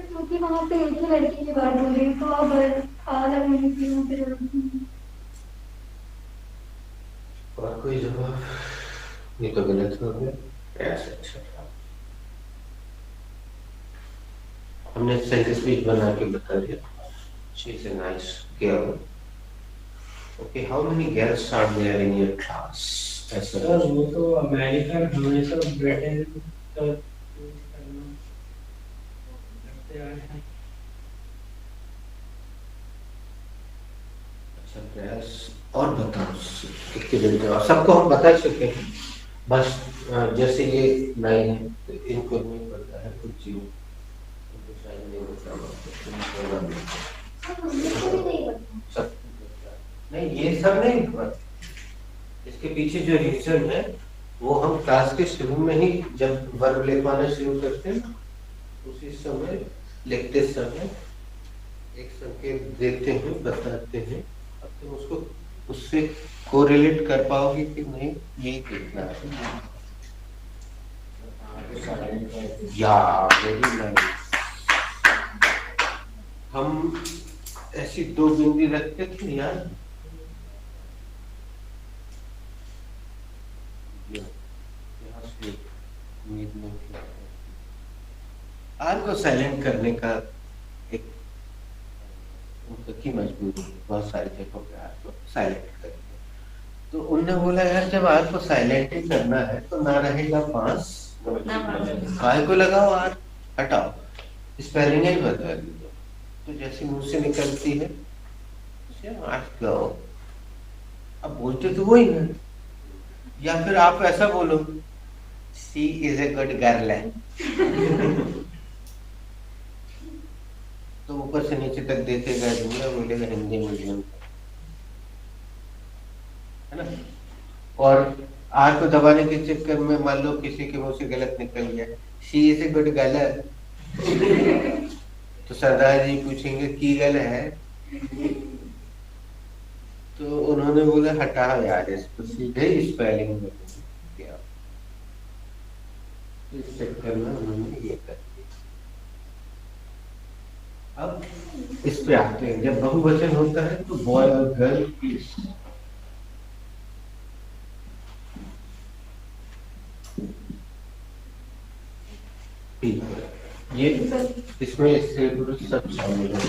क्योंकि वहाँ पे एक ही लड़की की बात हो रही, तो अब अलग नहीं थी वहाँ पे। और कोई जवाब? ये तो गलत हो गया। अच्छा, हमने सेंटेंस भी बना के बता दिया। She is a nice girl. Okay, how many girls are there in your class? ऐसा वो तो अमेरिकन हमेशा ब्रिटेन का यूज करना करते आए हैं। अच्छा, प्रयास और बताओ कितने जवाब? सबको हम बता चुके हैं, बस जैसे ये लाइन है तो इनको नहीं पता है कुछ चीज, सब नहीं, ये सब नहीं पता। इसके पीछे जो रीजन है वो हम क्लास के शुरू में ही जब वर्ब लिखवाना शुरू करते हैं उसी समय लिखते समय एक संकेत देते हैं, बताते हैं। अब तुम उसको उससे कोरिलेट कर पाओगे कि नहीं, ये देखना है। या वेरी नाइस। हम ऐसी 2 बिंदी रखते थे यार, यहाँ से उम्मीद नहीं थी। आर को साइलेंट करने का एक उनका की मजबूरी है, बहुत सारी जगहों पे आर को साइलेंट करते। तो उनने बोला यार जब आर को साइलेंट ही करना है तो ना रहेगा पास, काय को लगाओ आर, हटाओ, स्पेलिंग ही बदल दो। तो जैसे मुंह से निकलती है आठ गाओ, अब बोलते तो वही है। या फिर आप ऐसा बोलो, सी इज ए गुड गर्ल है, तो ऊपर से नीचे तक देखेगा दुनिया, बोलेगा हिंदी मीडियम, है ना। और आर को दबाने के चक्कर में मान लो किसी के मुंह से गलत निकल गया, she is a good girl, तो सरदार जी पूछेंगे की गल है, तो उन्होंने बोला हटाओ यार इसको, सीधे स्पेलिंग में किया। इस चक्कर में उन्होंने ये कर दिया। अब इस पे आते हैं, जब बहुवचन होता है तो बॉय और गर्ल की, ये इसमें स्त्री पुरुष सब शामिल हो।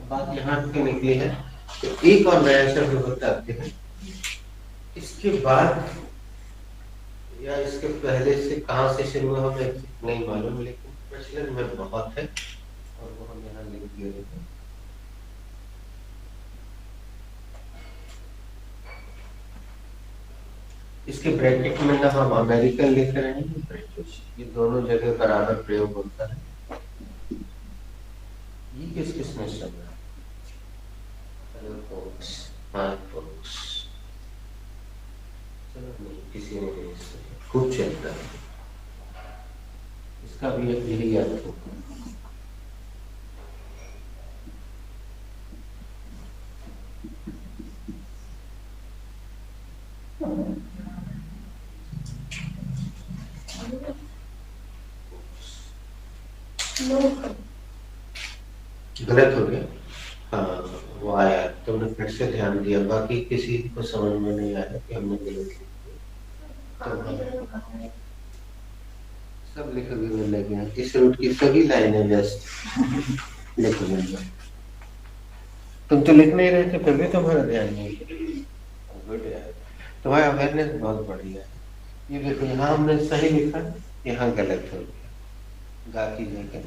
बात यहाँ से निकली है तो एक और नया शब्द बताते हैं। इसके बाद या इसके पहले से कहाँ से शुरू हुआ हमें नहीं मालूम, लेकिन प्रचलन में बहुत है और वो हम यहाँ लिख दिए हैं। इसके ब्रैकेट में ना हम अमेरिकन लिख रहे हैं, ब्रिटिश, ये दोनों जगह बराबर प्रयोग होता है। ये किसने सुना? चलो नहीं, किसी ने नहीं सुना, खूब चलता है। इसका भी यही अर्थ होगा। गलत हो गया, हाँ वो आया, तुमने फिर से ध्यान दिया, बाकी किसी को समझ में नहीं आया कि हमने गलत लिख दिया। तो सब लिखने लगे, इस रूट की सभी लाइनें व्यस्त लिखने लगे। तुम तो लिख नहीं रहे थे, फिर भी तुम्हारा ध्यान नहीं गया, तुम्हारा अवेयरनेस बहुत बढ़िया है। ये देखो यहाँ हमने सही लिखा, यहाँ गलत हो गया, गा की जगह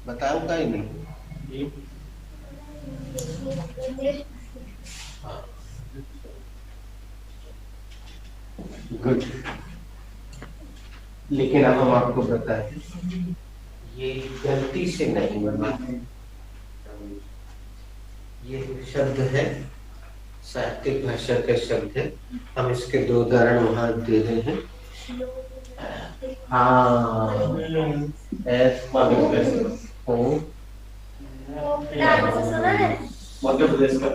बताऊंगा ही नहीं। गुड, लेकिन अब हम आपको बताएं ये गलती से नहीं बना, ये शब्द है साहित्यिक भाषा का शब्द है। हम इसके 2 उदाहरण वहां दे रहे हैं। हाँ, मध्य प्रदेश का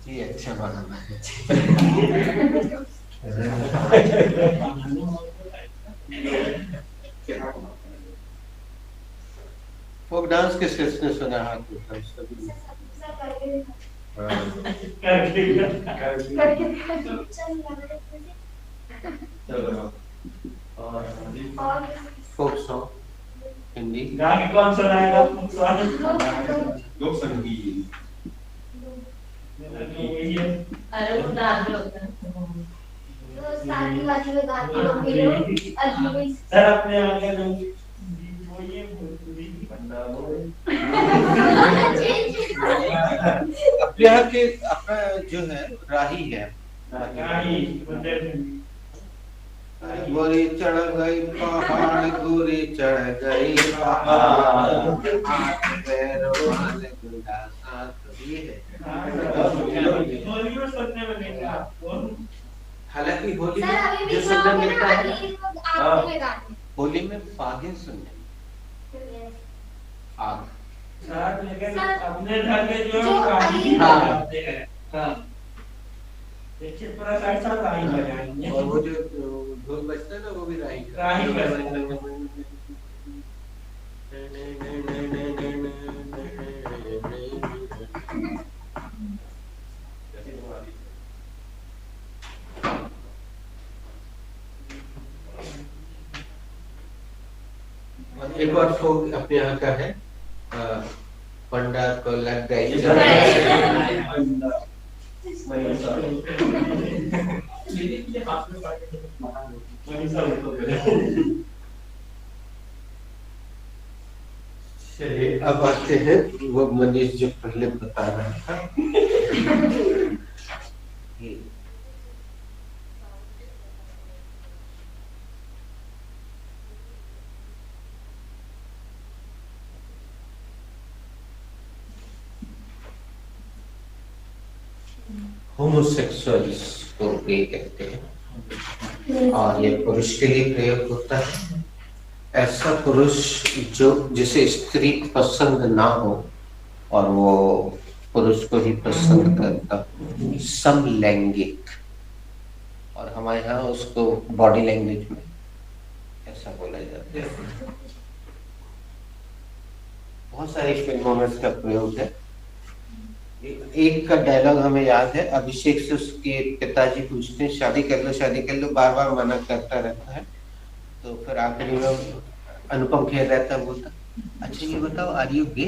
जी, अच्छा बना। फोक डांस किस किसने सुना? हाथ उठाओ सभी। और फोक सॉन्ग हिंदी गा के कौन सुनाएगा? लोक संगीत। अरे वो डांस होता है तो सारी बातें में गाती होंगी लोग। सर अपने आगे वो ये भोजपुरी बंदा वो अपने यहाँ के अपना जो है राही है, गोरी चढ़ गई पहाड़, गोरी चढ़ गई पहाड़, पैर वाले गुंडा साथ भी है। हालांकि होली में जो शब्द मिलता है, होली में फागिन सुनने आग लेकिन अपने घर के जो हाँ, देखिए पूरा साथ साथ राही बजाएंगे। और वो जो ढोल बजता है ना वो भी राही का। राही बजता और एक और फोक अपने यहाँ का है, पंडा को लग गई चलिए अब आते हैं वो मनीष जो पहले बता रहा था। होमोसेक्सुअल्स को गे कहते हैं और ये पुरुष के लिए प्रयोग होता है। ऐसा पुरुष जो जिसे स्त्री पसंद ना हो और वो पुरुष को ही पसंद करता, समलैंगिक, और हमारे यहाँ उसको बॉडी लैंग्वेज में ऐसा बोला जाता है। बहुत सारी फिल्मों में इसका प्रयोग है। एक का डायलॉग हमें याद है, अभिषेक से उसके पिताजी पूछते हैं शादी कर लो, बार बार मना करता रहता है। तो फिर आखिरी में अनुपम खेर रहता है, बोलता अच्छा ये बताओ आर यू गे?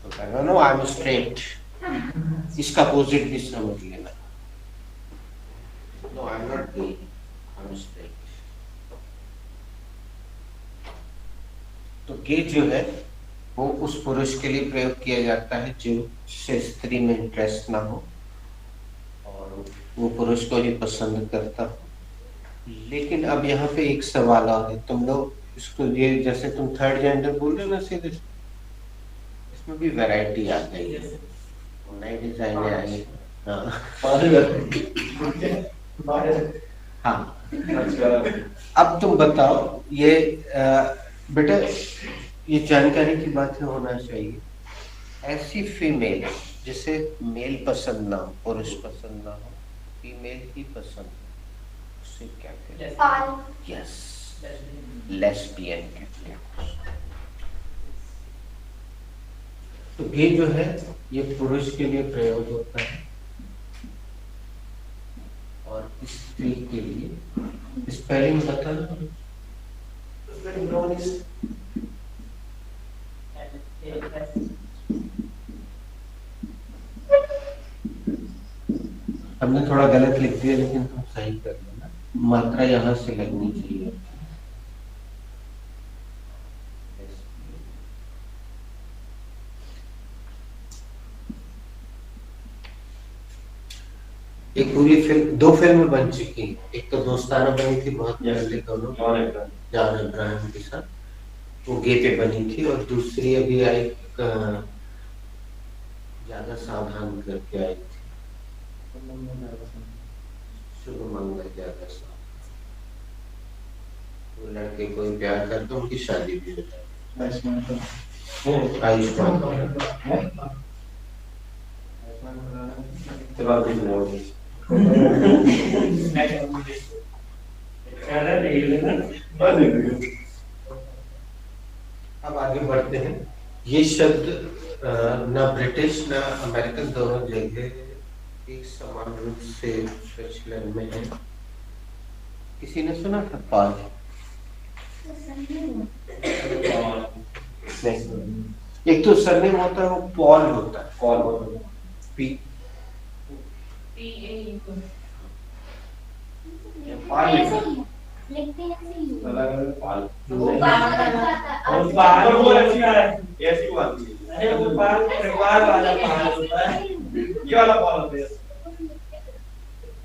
तो कहता नो आई एम स्ट्रेट। इसका अपोजिट भी समझ लेना, no I am not gay, I am straight. तो गे जो है वो उस पुरुष के लिए प्रयोग किया जाता है जो से स्त्री में इंटरेस्ट ना हो और वो पुरुष को ही पसंद करता हो। लेकिन अब यहाँ पे एक सवाल आ है, तुम लोग इसको ये जैसे तुम थर्ड जेंडर बोल रहे हो ना, सीधे इसमें भी वैरायटी आ गई है, नई डिजाइन आई। हाँ अब तुम बताओ ये बेटा, ये जानकारी की बात होना चाहिए। ऐसी फीमेल जिसे मेल पसंद ना हो, पुरुष पसंद ना हो, फीमेल ही पसंद हो, उसे क्या कहते हैं? यस, लेस्बियन कहते हैं। तो ये जो है ये पुरुष के लिए प्रयोग होता है और स्त्री के लिए स्पेलिंग बताना। हमने थोड़ा गलत लिख दिया लेकिन तुम सही कर देना, मात्रा यहाँ से लगनी चाहिए। एक पूरी फिल्म, दो फिल्म बन चुकी, एक तो दोस्ताना बनी थी बहुत पहले दोनों जॉन अब्राहम के साथ, वो गे पे बनी थी, और दूसरी अभी आई ज्यादा सावधान करके आई थी, शुभ मंगल ज्यादा सावधान। वो लड़के कोई प्यार करते उनकी शादी भी हो जाए। आयुष्मान अब आगे बढ़ते हैं। ये शब्द ना ब्रिटिश ना अमेरिकन दोनों जगह एक समान रूप से प्रचलन में है। किसी ने सुना था पाल? नहीं, एक तो सरनेम होता है वो पॉल होता है, पॉल होता है, पी पाल लिखते हैं पाल वो ऐसी बात है। अरे वो पाल परिवार वाला पाल होता है, ये वाला पाल होता है।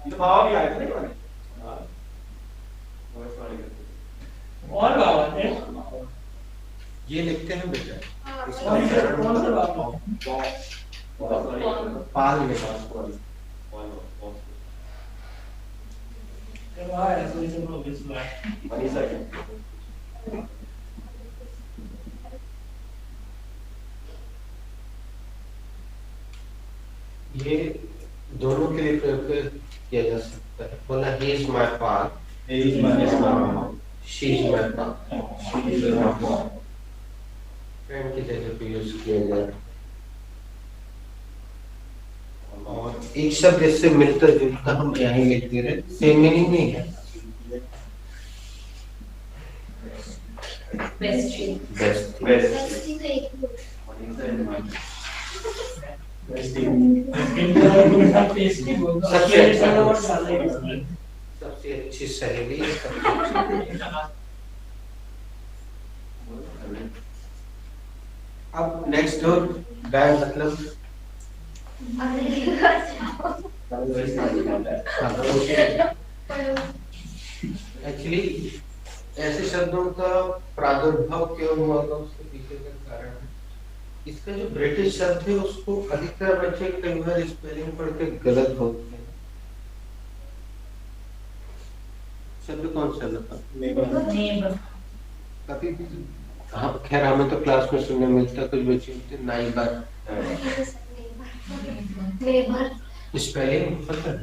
ये बाबा भी आए थे ना, और बाबा थे, ये लिखते हैं बेटा कौन सा बाबा? पाल में ये दोनों के लिए प्रयोग किया जा सकता है। बोला he is my father, He is my mom. she is my mom, She is my mom. Friend की जगह पे यूज किया जाए। और एक शब्द इससे मिलता जुलता हम यहाँ लिख दे रहे, सेम मीनिंग नहीं है। Best best Best. सबसे अच्छी सहेली, अब नेक्स्ट डोर गाय मतलब एक्चुअली ऐसे शब्दों का प्रादुर्भाव क्यों हुआ था, उसके पीछे का कारण है इसका जो ब्रिटिश शब्द है उसको अधिकतर बच्चे कई बार स्पेलिंग पढ़ के गलत बोलते हैं। शब्द कौन सा लगा? कभी भी हाँ, खैर हमें तो क्लास में सुनने मिलता, कुछ बच्चे होते नाइबर, स्पेलिंग पता है?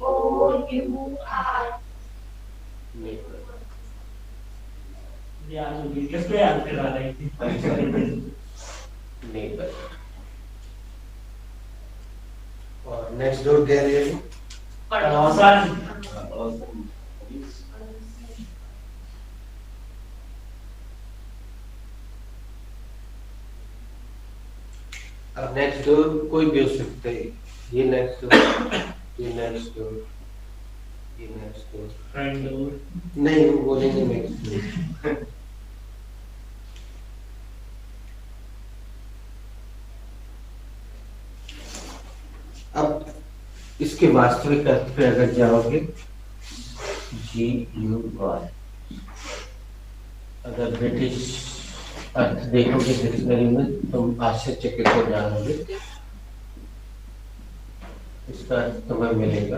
NEIGSCOUR neighbour. और नेक्स्ट डोर गैलरी अब नेक्स्ट डोर कोई भी हो सकता है, ये नेक्स्ट डोर, ये नेक्स्ट डोर, ये नेक्स्ट डोर, नहीं वो बोलेंगे नेक्स्ट डोर। अब इसके वास्तविक अर्थ पे अगर जाओगे GUR, अगर ब्रिटिश अर्थ देखोगे डिक्शनरी में तुम आश्चर्यचकित हो जाओगे। इसका अर्थ तुम्हें मिलेगा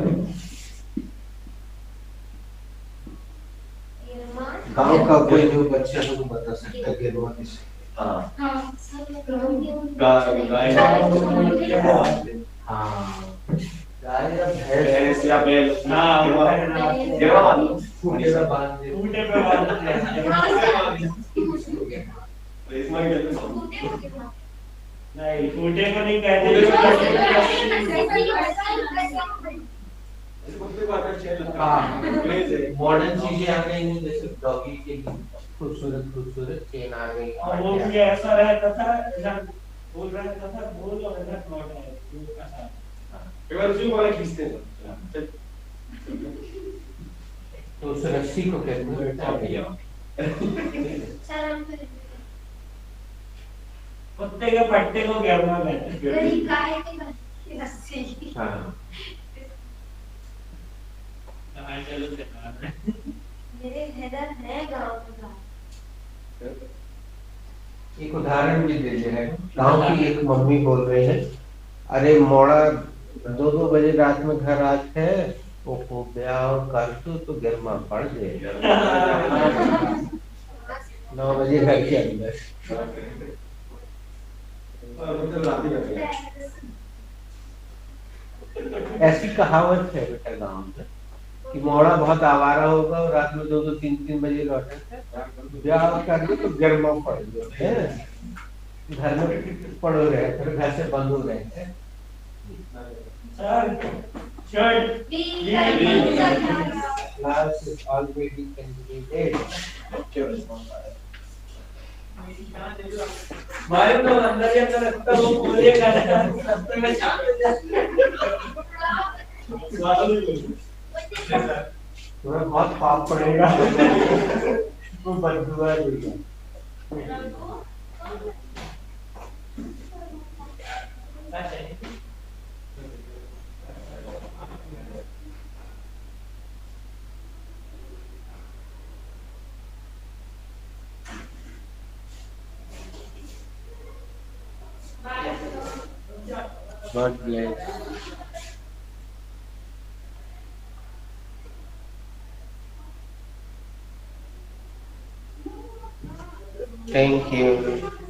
गांव का कोई जो बच्चा है वो बता सकता है गिरवा किसे? हाँ गाय या भैंस या बैल ना गिरवा खूंटे पे बांध दे, इसमें नहीं फूटे को नहीं कहते, मॉडर्न चीजें आ गई हैं जैसे डॉगी के लिए खूबसूरत खूबसूरत चेन आ गई। वो भी ऐसा रहता था, ऐसा बोल रहता था, बोल और ऐसा नोट है का साथ। एक बार उसी वाले खींचते हैं तो उस रस्सी को कहते हैं कुत्ते के पट्टे को गिरना कहते हैं। हाँ मेरे हेडर है गांव का। एक उदाहरण भी दे दे रहे हैं। गांव की एक मम्मी बोल रहे हैं, अरे मोड़ा 2-2 बजे रात में घर आते हैं, वो ब्याह कर तो गर्मा पड़ जाए 9 बजे घर के अंदर। ऐसी कहावत है बेटा गांव में कि मोड़ा बहुत आवारा होगा और रात में 2-2, 3-3 बजे लौटे थे, ब्याह कर दो तो गर्मा पड़ जाए, घर में पड़ो रहे, फिर घर से बंद हो रहे थे। Class is already completed. मारे तो अंदर ही अंदर रखता वो बोलेगा रास्ते में चाल तुम्हें बहुत पाप पड़ेगा वो बददुआ देगा। God bless. Thank you.